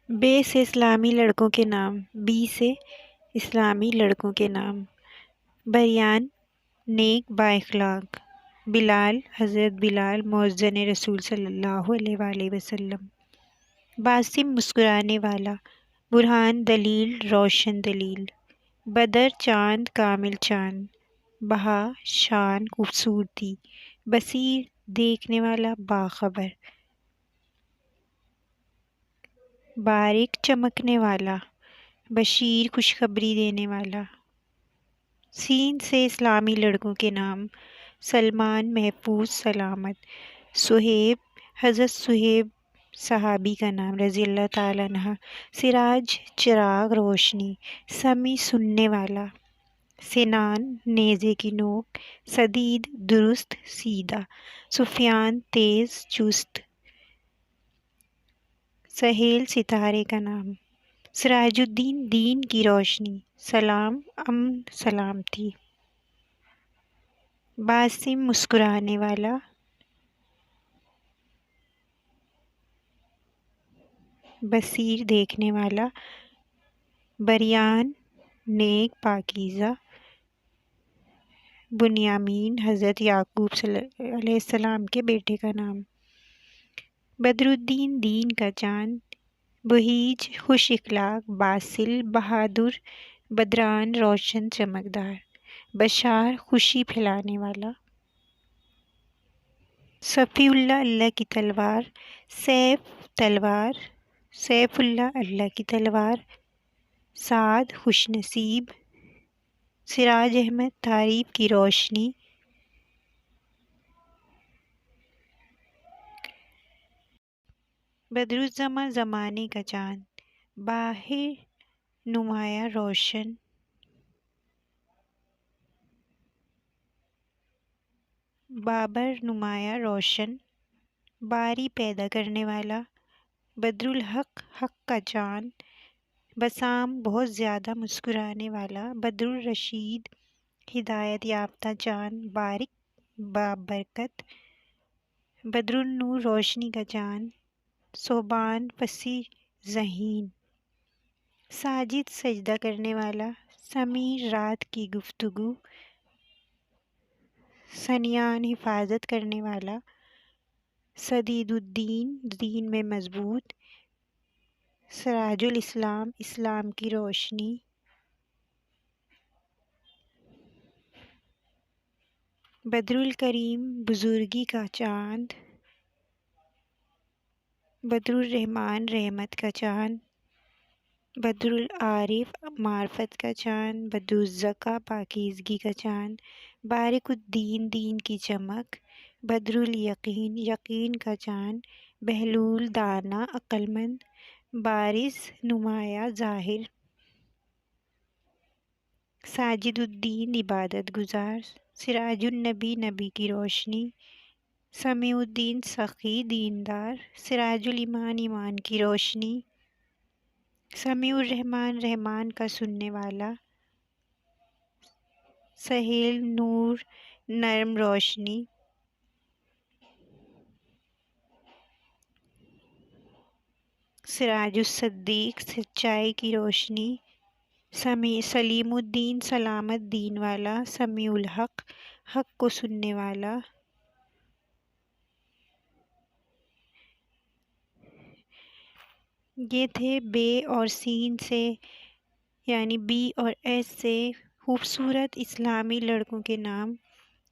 بے سے اسلامی لڑکوں کے نام، بی سے اسلامی لڑکوں کے نام: بریان، نیک بااخلاق. بلال، حضرت بلال مؤذن رسول صلی اللہ علیہ وآلہ وسلم. باسم، مسکرانے والا. برہان، دلیل، روشن دلیل. بدر، چاند، کامل چاند. بہا، شان، خوبصورتی. بصیر، دیکھنے والا، باخبر. بارق، چمکنے والا. بشیر، خوشخبری دینے والا. سین سے اسلامی لڑکوں کے نام: سلمان، محفوظ، سلامت. صہیب، حضرت صہیب صحابی کا نام رضی اللہ تعالیٰ عنہ. سراج، چراغ، روشنی. سمیع، سننے والا. سنان، نیزے کی نوک. سدید، درست، سیدھا. سفیان، تیز، چست. سہیل، ستارے کا نام. سراج الدین، دین کی روشنی. سلام، امن، سلامتی. باسم، مسکرانے والا. بصیر، دیکھنے والا. بریان، نیک، پاکیزہ. بنیامین، حضرت یعقوب علیہ السلام کے بیٹے کا نام. بدر الدین، دین کا چاند. بہیج، خوش اخلاق. باسل، بہادر. بدران، روشن، چمکدار. بشار، خوشی پھیلانے والا. صفی اللہ، اللہ کی تلوار. سیف، تلوار. سیف اللہ، اللہ کی تلوار. سعد، خوش نصیب. سراج احمد، تعریف کی روشنی. بدرالزماں، زمانے کا چاند. باہر، نمایاں، روشن. بابر، نمایاں، روشن. باری، پیدا کرنے والا. بدرالحق، حق کا چاند. بسام، بہت زیادہ مسکرانے والا. بدر الرشید، ہدایت یافتہ چاند. بارق، بابرکت. بدر النور، روشنی کا چاند. صوبان، فصیح ذہین. ساجد، سجدہ کرنے والا. سمیر، رات کی گفتگو. سنیان، حفاظت کرنے والا. سدید الدین، دین میں مضبوط. سراج الاسلام، اسلام کی روشنی. بدر الکریم، بزرگی کا چاند. بدر الرحمن، رحمت کا چاند. بدر العارف، معرفت کا چاند. بدر الذکا، پاکیزگی کا چاند. بارق الدین، دین کی چمک. بدر الیقین، یقین کا چاند. بہلول، دانا، عقلمند. بارز، نمایاں، ظاہر. ساجد الدین، عبادت گزار. سراج النبی، نبی کی روشنی. سمیع الدین، سخی، دیندار. سراج الایمان، ایمان کی روشنی. سمیع الرحمن، رحمان کا سننے والا. سہیل، نور، نرم، روشنی. سراج الصدیق، سچائی کی روشنی. سلیم الدین، سلامت، دین والا. سمیع الحق، حق کو سننے والا. یہ تھے بے اور سین سے، یعنی بی اور ایس سے خوبصورت اسلامی لڑکوں کے نام.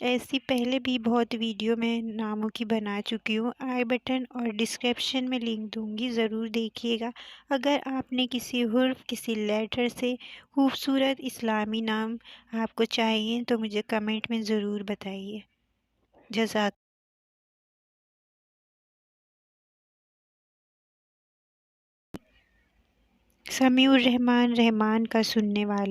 ایسی پہلے بھی بہت ویڈیو میں ناموں کی بنا چکی ہوں. آئی بٹن اور ڈسکرپشن میں لنک دوں گی، ضرور دیکھیے گا. اگر آپ نے کسی حرف، کسی لیٹر سے خوبصورت اسلامی نام آپ کو چاہیے تو مجھے کمنٹ میں ضرور بتائیے. جزاک سمیع الرحمن، رحمان کا سننے والا.